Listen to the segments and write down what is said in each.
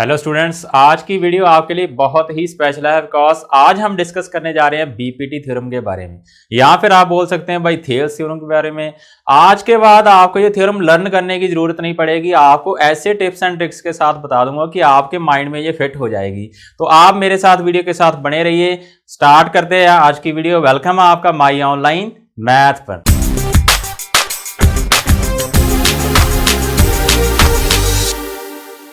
Hello students, आज की video आपके लिए बहुत ही स्पेशल है बिकॉज आज हम डिस्कस करने जा रहे हैं बीपीटी थ्योरम के बारे में, या फिर आप बोल सकते हैं भाई थेल्स थ्योरम के बारे में। आज के बाद आपको ये थ्योरम लर्न करने की जरूरत नहीं पड़ेगी, आपको ऐसे टिप्स एंड ट्रिक्स के साथ बता दूंगा कि आपके माइंड में ये फिट हो जाएगी। तो आप मेरे साथ वीडियो के साथ बने रहिए। स्टार्ट करते हैं आज की वीडियो। वेलकम है आपका माई ऑनलाइन मैथ पर।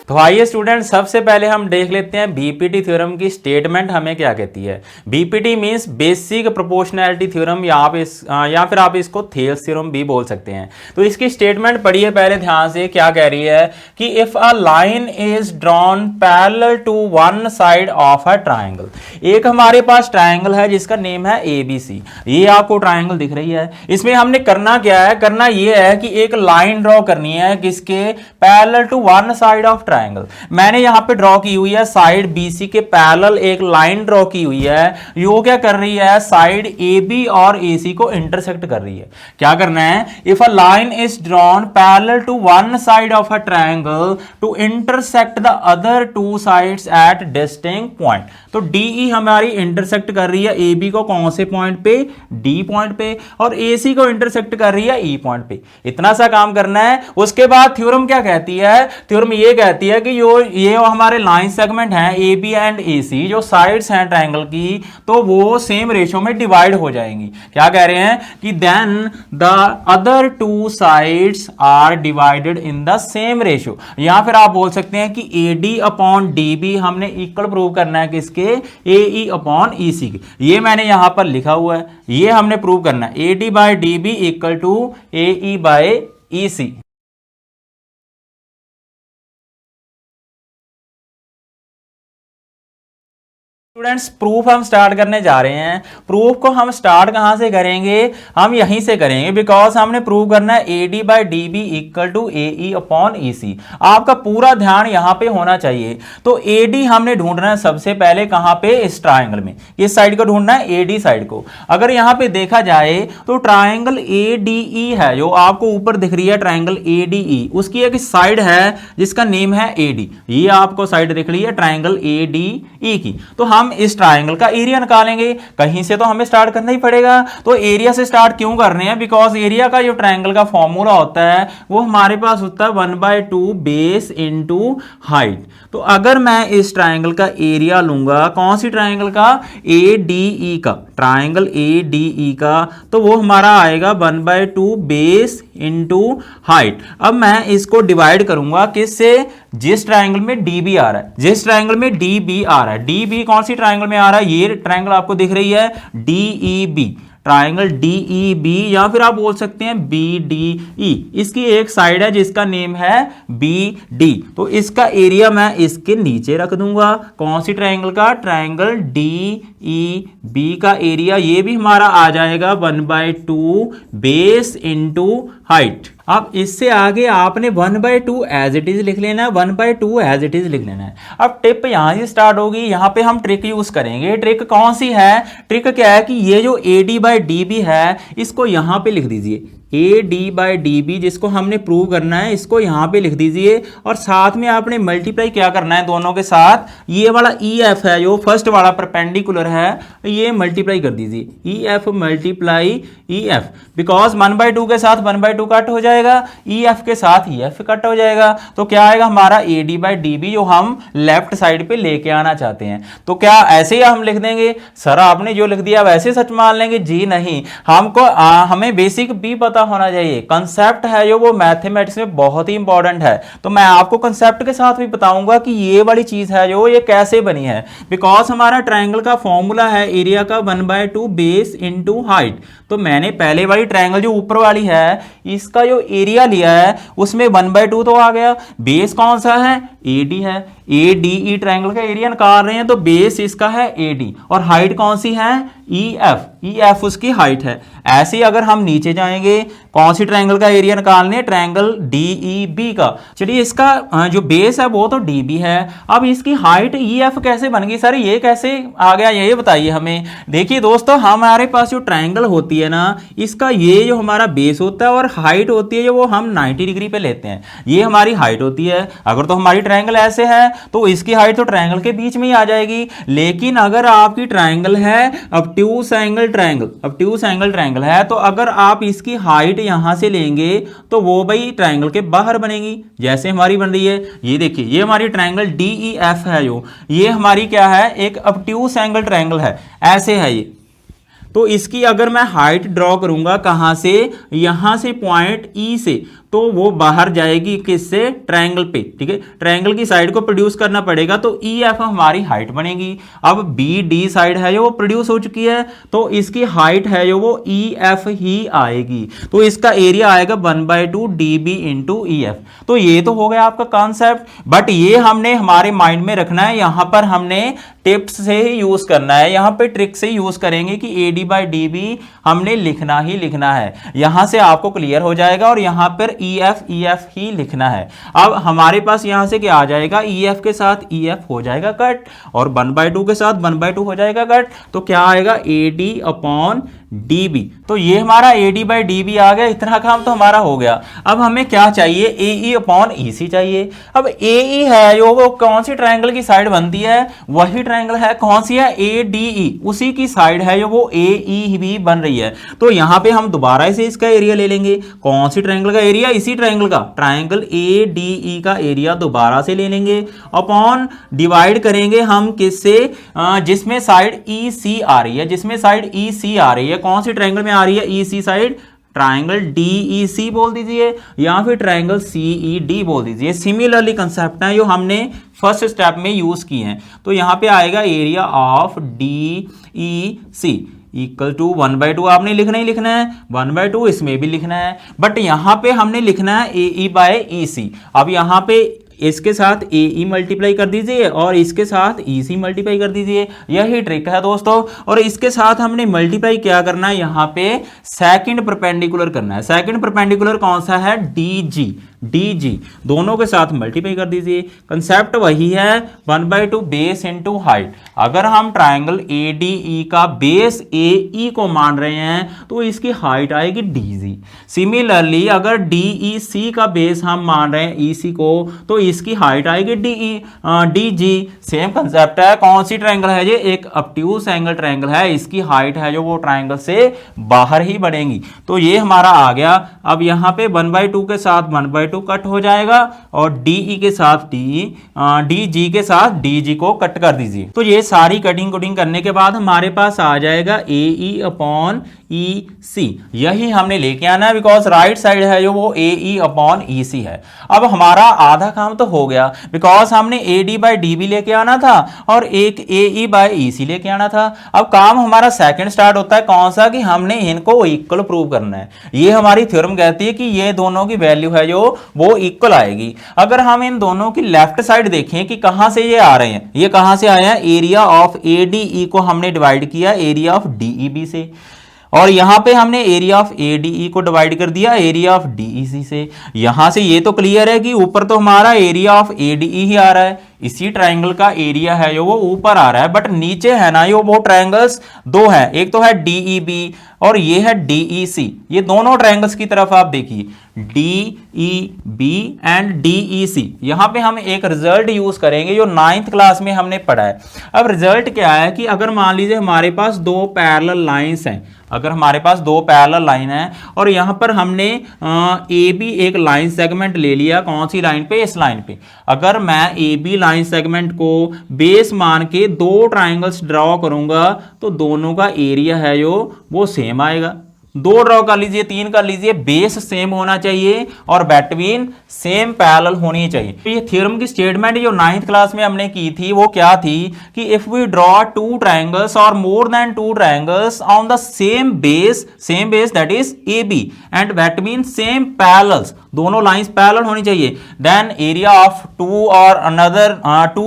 तो आइए स्टूडेंट, सबसे पहले हम देख लेते हैं बीपीटी थ्योरम की स्टेटमेंट हमें क्या कहती है। BPT means basic proportionality theorem, या फिर आप इसको थेल्स थ्योरम भी बोल सकते हैं। तो इसकी स्टेटमेंट पढ़िए पहले ध्यान से। क्या कह रही है कि if a line is drawn parallel to one side of a triangle. एक हमारे पास ट्राइंगल है जिसका नेम है एबीसी। ये आपको ट्राइंगल दिख रही है। इसमें हमने करना क्या है, करना ये है कि एक लाइन ड्रॉ करनी है किसके, parallel to one side of triangle. मैंने यहां पे ड्रॉ की हुई है साइड बीसी के पैरेलल एक लाइन ड्रॉ की हुई है। यो क्या कर रही है, साइड एबी और एसी को इंटरसेक्ट कर रही है। क्या करना है, if a line is drawn parallel to one side of a triangle to intersect the other two sides at distinct point. तो डीई हमारी इंटरसेक्ट कर रही है एबी को कौन से पॉइंट पे, डी पॉइंट पे, और एसी को इंटरसेक्ट कर रही है ई पॉइंट पे। इतना सा काम करना है। उसके बाद थ्योरम क्या कहती है, थ्योरम ये कहती है कि ये हमारे लाइन सेगमेंट हैं ए बी एंड ए सी, जो साइड्स हैं ट्रायंगल की, तो वो सेम रेशियो में डिवाइड हो जाएंगी। क्या कह रहे हैं कि then the other two sides are divided in the same ratio. या फिर आप बोल सकते हैं कि A D upon D B हमने इक्वल प्रूव करना है किसके, ए ई अपॉन ई सी के। ये मैंने यहां पर लिखा हुआ है, ये हमने प्रूव करना है। A D by D B equal to A E by E C. Students, proof हम स्टार्ट करने जा रहे हैं। प्रूफ को हम स्टार्ट कहां से करेंगे, हम यहीं से करेंगे, बिकॉज हमने प्रूव करना है A D by D B equal to A E upon E C. आपका पूरा ध्यान यहां पे होना चाहिए। तो ए डी हमने ढूंढना है सबसे पहले कहां पे, इस ट्राइंगल में। इस साइड को ढूंढना है, ए डी साइड को। अगर यहां पे देखा जाए तो ट्राइंगल ए डी ई है, जो आपको ऊपर दिख रही है ट्राइंगल ए डी ई, उसकी एक साइड है जिसका नेम है ए डी। ये आपको साइड दिख रही है ट्राइंगल ए डी ई की। तो हम इस ट्रायंगल का एरिया निकालेंगे। कहीं से तो हमें स्टार्ट करना ही पड़ेगा। तो एरिया से स्टार्ट क्यों कर रहे हैं, बिकॉज एरिया का जो ट्रायंगल का फॉर्मूला होता है वो हमारे पास होता है 1/2 बेस इनटू हाइट। तो अगर मैं इस ट्रायंगल का एरिया लूंगा, कौन सी ट्रायंगल का, ए डी ई का, ट्रायंगल ए डी ई का, तो वो हमारा आएगा 1/2 बेस इनटू हाइट। अब मैं इसको डिवाइड करूंगा किससे, जिस ट्रायंगल में डीबी आ रहा है, जिस ट्रायंगल में डीबी आ रहा है। डीबी कौन सी ट्रायंगल में आ रहा है, ये ट्रायंगल आपको दिख रही है डीईबी, ट्रायंगल डीईबी, या फिर आप बोल सकते हैं बीडीई। इसकी एक साइड है जिसका नेम है बीडी। तो इसका एरिया मैं इसके नीचे रख दूंगा। कौन सी ट्रायंगल का, ट्रायंगल डीईबी का एरिया ये भी हमारा आ जाएगा 1/2 बेस इनटू हाइट। अब इससे आगे आपने 1/2 एज इट इज लिख लेना है, 1/2 एज इट इज लिख लेना है। अब टिप यहां से स्टार्ट होगी। यहां पे हम ट्रिक यूज करेंगे। ट्रिक कौन सी है, ट्रिक क्या है कि ये जो A D by D B है इसको यहां पे लिख दीजिए। A D by D B जिसको हमने प्रूव करना है, इसको यहां पे लिख दीजिए, और साथ में आपने मल्टीप्लाई क्या करना है दोनों के साथ। ये वाला ई एफ है जो फर्स्ट वाला परपेंडिकुलर है, ये मल्टीप्लाई कर दीजिए, E F multiply E F, because 1/2 के साथ 1/2 कट हो जाएगा, ई एफ के साथ ई एफ कट हो जाएगा। तो क्या आएगा हमारा A D by D B, जो हम लेफ्ट साइड पे लेके आना चाहते हैं। तो क्या ऐसे ही हम लिख देंगे, सर आपने जो लिख दिया वैसे सच मान लेंगे? जी नहीं, हमको हमें बेसिक भी पता होना चाहिए। कंसेप्ट है जो वो मैथमेटिक्स में बहुत ही इंपॉर्टेंट है। तो मैं आपको कंसेप्ट के साथ भी बताऊंगा कि ये वाली चीज है जो ये कैसे बनी है, बिकॉज हमारा ट्रायंगल का फॉर्मूला है एरिया का 1/2 बेस इनटू हाइट। तो मैंने पहले वाली ट्रायंगल जो ऊपर वाली है इसका जो एरिया लिया है उसमें 1/2 तो आ गया, बेस कौन सा है, ए डी है। ए डी ई ट्रायंगल का एरिया निकाल रहे हैं तो बेस इसका है ए डी, और हाइट कौन सी है, ई एफ, ई एफ उसकी हाइट है। ऐसे ही अगर हम नीचे जाएंगे, कौन सी ट्रायंगल का एरिया निकालने, ट्रायंगल डी ई बी का। चलिए इसका जो बेस है वो तो डी बी है, अब इसकी हाइट ई एफ कैसे बन गई, सर ये कैसे आ गया, ये बताइए हमें। देखिए दोस्तों, हमारे पास जो ट्रायंगल होती होती है ना, इसका ये जो हमारा बेस होता है और हाइट होती है जो वो हम 90 डिग्री पे लेते हैं, ये हमारी हाइट होती है। अगर तो हमारी ट्रायंगल ऐसे है तो इसकी हाइट तो ट्रायंगल के बीच में ही आ जाएगी। लेकिन अगर आपकी ट्रायंगल है obtuse angle triangle, obtuse angle triangle है, तो अगर आप इसकी हाइट यहां से लेंगे तो वो भाई ट्रायंगल के बाहर बनेगी, जैसे हमारी बन रही है। ये देखिए, ये हमारी ट्रायंगल DEF है, जो ये हमारी क्या है, एक ऑब्ट्यूज एंगल ट्रायंगल है, ऐसे है ये। तो इसकी अगर मैं हाइट ड्रॉ करूंगा कहां से, यहां से पॉइंट E से, तो वो बाहर जाएगी किससे, ट्रायंगल पे, ठीक है। ट्रायंगल की साइड को प्रोड्यूस करना पड़ेगा, तो EF हमारी हाइट बनेगी। अब BD साइड है जो वो प्रोड्यूस हो चुकी है, तो इसकी हाइट है जो वो EF ही आएगी। तो इसका एरिया आएगा 1/2 DB इंटू EF। तो ये तो हो गया आपका कॉन्सेप्ट, बट ये हमने हमारे माइंड में रखना है, यहां पर हमने टिप्स से ही यूज करना है, यहां पे ट्रिक से यूज करेंगे कि AD/DB हमने लिखना ही लिखना है। यहां से आपको क्लियर हो जाएगा, और यहां पर EF ही लिखना है। अब हमारे पास यहां से क्या आ जाएगा, EF के साथ EF हो जाएगा कट, और 1/2 के साथ 1/2 हो जाएगा कट, तो क्या आएगा, AD/DB। तो ये हमारा AD/DB आ गया, इतना काम तो हमारा हो गया। अब हमें क्या चाहिए, AE/EC चाहिए। अब AE है जो वो कौन सी ट्रायंगल की साइड बनती है, वही ट्रायंगल है, कौन सी है, ADE, उसी की साइड है जो वो AE भी बन रही है। तो यहां पे हम दोबारा से इसका एरिया ले लेंगे, कौन सी ट्रायंगल का एरिया, इसी ट्रायंगल का, ट्रायंगल ADE का एरिया दोबारा से ले लेंगे, अपॉन डिवाइड करेंगे हम किससे, जिसमें साइड EC आ रही है, जिसमें साइड EC आ रही है, कौन सी ट्रायंगल में आ रही है, EC साइड, ट्रायंगल DEC बोल दीजिए, या फिर ट्रायंगल CED बोल दीजिए। सिमिलरली कंसेप्ट है जो हमने फर्स्ट स्टेप में यूज किए हैं। तो यहां पे आएगा area of DEC equal to 1/2, आपने लिखना ही लिखना है, 1/2 इसमें भी लिखना है, बट यहां पे हमने लिखना है AE/EC। अब यहां पे इसके साथ AE मल्टीप्लाई कर दीजिए और इसके साथ EC मल्टीप्लाई कर दीजिए, यही ट्रिक है दोस्तों। और इसके साथ हमने मल्टीप्लाई क्या करना है, यहां पे सेकंड परपेंडिकुलर करना है। सेकंड परपेंडिकुलर कौन सा है, DG, दोनों के साथ मल्टीप्लाई कर दीजिए। कंसेप्ट वही है, 1/2 बेस इंटू हाइट। अगर हम ट्रायंगल ADE का बेस AE को मान रहे हैं तो इसकी हाइट आएगी DG। सिमिलरली अगर DEC का बेस हम मान रहे हैं EC को, तो इसकी हाइट आएगी DG। सेम कंसेप्ट है, कौन सी ट्रायंगल है ये, एक ऑब्ट्यूज एंगल ट्रायंगल है, इसकी हाइट है जो वो ट्रायंगल से बाहर ही बढ़ेगी। तो ये हमारा आ गया। अब यहां पे 1/2 के साथ 1/2 कट हो जाएगा, और DE के साथ DG के साथ DG को कट कर दीजिए। तो ये सारी कटिंग कुटिंग करने के बाद हमारे पास आ जाएगा AE/EC। यही हमने लेके आना है, बिकॉज राइट साइड है जो वो AE/EC है। अब हमारा आधा काम तो हो गया, बिकॉज हमने AD/DB लेके आना था और एक AE/EC लेके आना था। अब काम हमारा सेकंड स्टार्ट होता है, कौन सा, कि हमने इनको इक्वल प्रूव करना है। ये हमारी थ्योरम कहती है कि ये दोनों की वैल्यू है जो वो इक्वल आएगी। अगर हम इन दोनों की लेफ्ट साइड देखें कि कहां से ये आ रहे हैं, ये कहां से आए हैं, एरिया ऑफ ADE को हमने डिवाइड किया एरिया ऑफ DEB से, और यहां पे हमने एरिया ऑफ ADE को डिवाइड कर दिया एरिया ऑफ DEC से। यहां से ये तो क्लियर है कि ऊपर तो हमारा एरिया ऑफ ADE ही आ रहा है, इसी ट्रायंगल का एरिया है जो वो ऊपर आ रहा है, बट नीचे है ना यो वो ट्रायंगल्स दो हैं, एक तो है DEB और ये है DEC। ये दोनों ट्रायंगल्स की तरफ आप देखिए, DEB एंड DEC। यहां पे हम एक रिजल्ट यूज करेंगे जो 9th क्लास में हमने पढ़ा है। अब रिजल्ट क्या है कि अगर मान लीजिए हमारे पास दो पैरेलल लाइंस हैं, अगर हमारे पास दो पैरेलल लाइन है और यहां पर हमने AB एक लाइन सेगमेंट ले लिया, कौन सी लाइन पे, इस लाइन पे। अगर मैं AB लाइन सेगमेंट को बेस मान के दो ट्रायंगल्स ड्रॉ करूंगा तो दोनों का एरिया है जो वो सेम आएगा। दो ड्रॉ कर लीजिए, तीन कर लीजिए, बेस सेम होना चाहिए और बिटवीन सेम पैरेलल होनी चाहिए। तो ये थ्योरम की स्टेटमेंट जो 9th क्लास में हमने की थी वो क्या थी कि if we draw two triangles और more than two triangles on the same base that is AB and between same parallels, दोनों लाइंस पैरेलल होनी चाहिए, देन एरिया ऑफ टू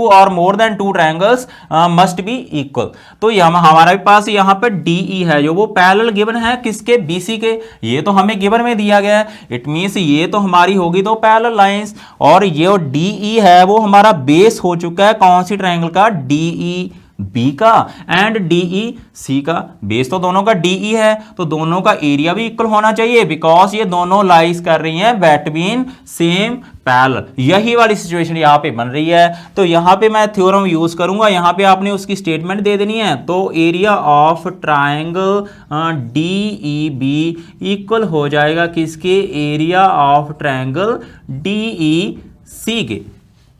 और more than two triangles must be equal. तो हमारे पास यहाँ पर DE है जो वो पैरेलल गिवन है किसके, BC के। ये तो हमें गिवन में दिया गया है, इट मींस ये तो हमारी होगी दो पैरेलल लाइंस, और ये DE है वो हमारा बेस हो चुका है कौन सी ट्रायंगल का, DE बी का एंड डीई सी का। बेस तो दोनों का डीई है, तो दोनों का एरिया भी इक्वल होना चाहिए, बिकॉज ये दोनों लाइज कर रही हैं बिटवीन सेम पैरेलल। यही वाली सिचुएशन यहां पे बन रही है। तो यहां पे मैं थ्योरम यूज करूंगा, यहां पे आपने उसकी स्टेटमेंट दे देनी है। तो area of triangle DEB equal हो जाएगा किसके, एरिया ऑफ ट्राइंगल डीईसी के,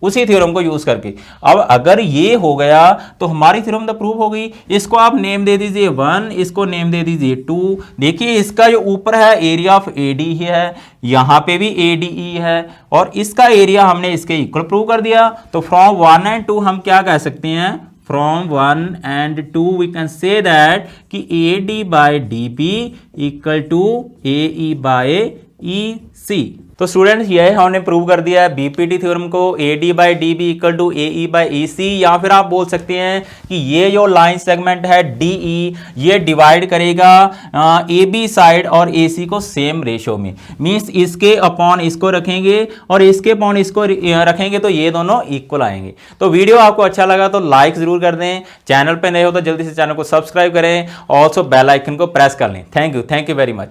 उसी थ्योरम को यूज करके। अब अगर ये हो गया तो हमारी थ्योरम तो प्रूव हो गई। इसको आप नेम दे दीजिए 1, इसको नेम दे दीजिए 2। देखिए इसका जो ऊपर है एरिया ऑफ एडी है, यहां पे भी एडीई है, और इसका एरिया हमने इसके इक्वल प्रूव कर दिया। तो फ्रॉम 1 एंड 2 हम क्या कह सकते हैं, from 1 and 2 we can say that कि AD by DB equal to AE by EC। तो स्टूडेंट्स ये हमने प्रूव कर दिया है बीपीटी थ्योरम को, AD by DB equal to AE by EC। या फिर आप बोल सकते हैं कि ये जो लाइन सेगमेंट है DE, ये डिवाइड करेगा AB साइड और AC को सेम रेशो में, मींस इसके अपॉन इसको रखेंगे और इसके अपॉन इसको रखेंगे, तो ये दोनों इक्वल आएंगे। तो वीडियो आपको अच्छा लगा तो लाइक जरूर कर दें, चैनल पे नए हो तो जल्दी से चैनल को सब्सक्राइब करें, ऑल्सो बेल आइकन को प्रेस कर लें। Thank you very much.